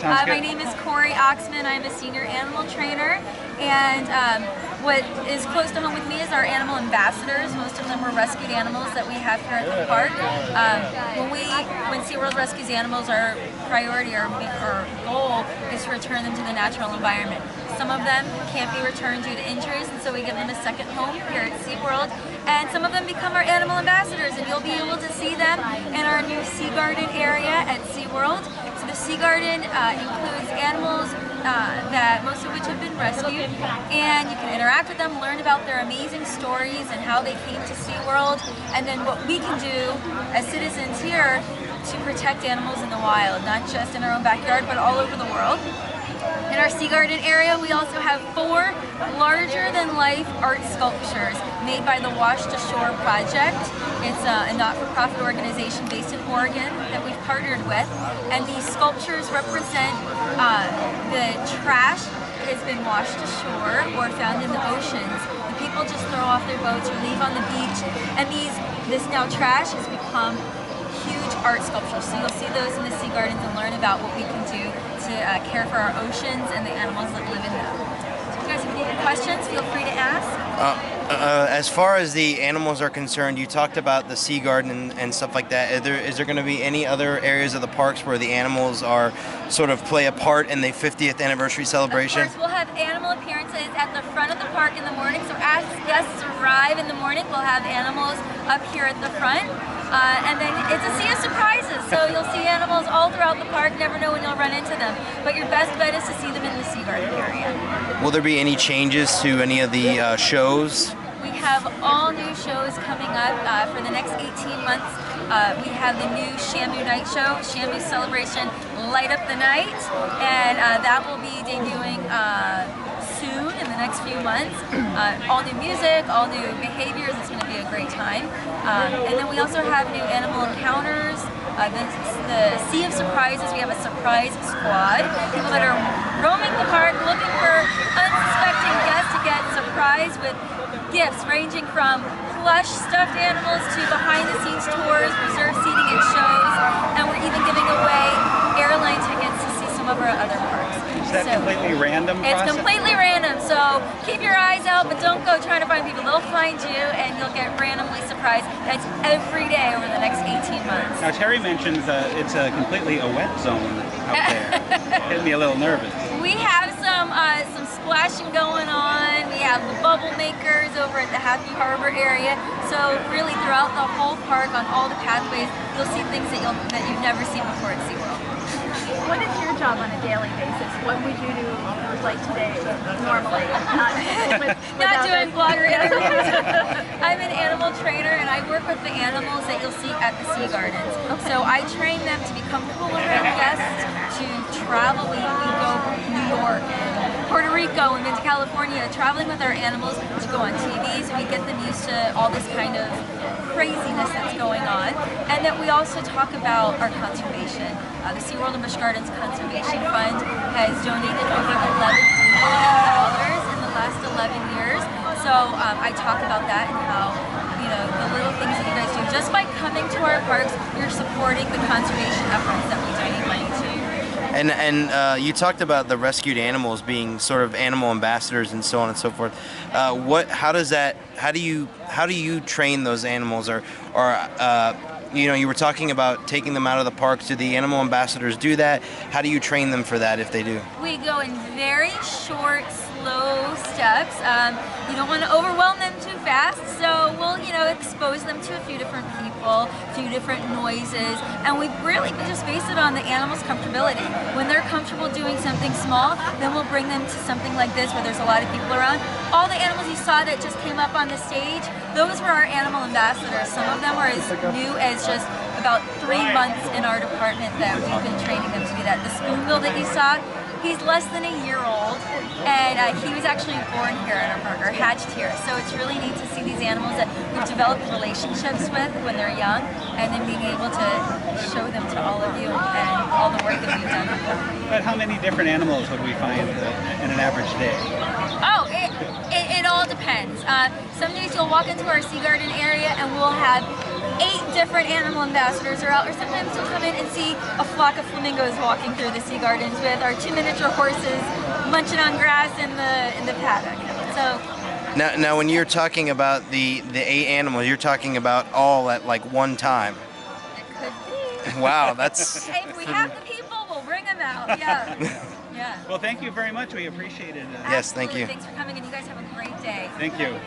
My name is Oxman. I'm a senior animal trainer, and what is close to home with me is our animal ambassadors. Most of them were rescued animals that we have here at the park. When SeaWorld rescues animals, our priority, our goal is to return them to the natural environment. Some of them can't be returned due to injuries, and so we give them a second home here at SeaWorld. And some of them become our animal ambassadors, and you'll be able to see them in our new Sea Garden area at SeaWorld. So the Sea Garden includes animals that most of which have been rescued, and you can interact with them, learn about their amazing stories and how they came to SeaWorld, and then what we can do as citizens here to protect animals in the wild, not just in our own backyard, but all over the world. In our Sea Garden area, we also have 4 larger-than-life art sculptures made by the Wash to Shore Project. It's a not-for-profit organization based in Oregon that we've partnered with, and these sculptures represent the trash that has been washed ashore or found in the oceans. The people just throw off their boats or leave on the beach, and this now trash has become huge art sculptures. So you'll see those in the Sea Gardens and learn about what we can do to care for our oceans and the animals that live in them. So if you guys have any questions, feel free to ask. As far as the animals are concerned, you talked about the Sea Garden and stuff like that. Is there going to be any other areas of the parks where the animals are sort of play a part in the 50th anniversary celebration? Of course, we'll have animal appearances at the front of the park in the morning. So as guests arrive in the morning, we'll have animals up here at the front. And then it's a sea of surprises, so you'll see animals all throughout the park, never know when you'll run into them. But your best bet is to see them in the Sea Garden area. Will there be any changes to any of the shows? We have all new shows coming up for the next 18 months. We have the new Shamu Night Show, Shamu Celebration, Light Up the Night, and that will be debuting soon in the next few months. All new music, all new behaviors. It's going to be a great time. And then we also have new animal encounters. The Sea of Surprises. We have a surprise squad. People that are roaming the park looking for unsuspecting guests to get surprised with gifts ranging from plush stuffed animals to behind-the-scenes tours, reserved seating at shows, and we're even giving away airline tickets to see some of our other parks. Is that completely random? It's completely random, so keep your eyes out, but don't go trying to find people. They'll find you, and you'll get randomly surprised. That's every day over the next 18 months. Now, Terry mentions it's completely a wet zone out there. Getting me a little nervous. We have some splashing going on. We have the bubble makers over at the Happy Harbor area. So really throughout the whole park on all the pathways, you'll see things that you've never seen before at SeaWorld. What is your job on a daily basis? What would you do like today normally? Not doing blogger interviews. I'm an animal trainer and I work with the animals that you'll see at the Sea Gardens. Okay. So I train them to become cooler guests, to travel. We go to New York and Puerto Rico and into California, traveling with our animals to go on TV, so we get them used to all this kind of craziness that's going on. And that we also talk about our conservation. The SeaWorld and Busch Gardens Conservation Fund has donated over $11 million in the last 11 years. So I talk about that and how, the little things that you guys do. Just by coming to our parks, you're supporting the conservation efforts that we donate money to. And you talked about the rescued animals being sort of animal ambassadors and so on and so forth. How do you train those animals, or you were talking about taking them out of the park. Do the animal ambassadors do that? How do you train them for that if they do? We go in very short, slow steps. You don't want to overwhelm them too fast, so we'll expose them to a few different people, a few different noises, and we really just base it on the animal's comfortability. When they're comfortable doing something small, then we'll bring them to something like this where there's a lot of people around. All the animals you saw that just came up on the stage, those were our animal ambassadors. Some of them were as new as just about 3 months in our department that we've been training them to do that. The spoonbill that you saw, he's less than a year old, and he was actually born here at our park, or hatched here. So it's really neat to see these animals that we've developed relationships with when they're young, and then being able to show them to all of you and all the work that we've done with them. But how many different animals would we find in an average day? Oh, it all depends. Some days you'll walk into our Sea Garden area and we'll have 8 different animal ambassadors are out, or sometimes you'll come in and see a flock of flamingos walking through the Sea Gardens with our 2 miniature horses munching on grass in the paddock. So Now, when you're talking about the 8 animals, you're talking about all at like one time. it could be. Wow, that's. Hey, if we have the people, we'll bring them out. Yeah. Yeah. Well, thank you very much. We appreciate it. Yes, thank Absolutely. you. Thanks for coming, and you guys have a great day. Thank you.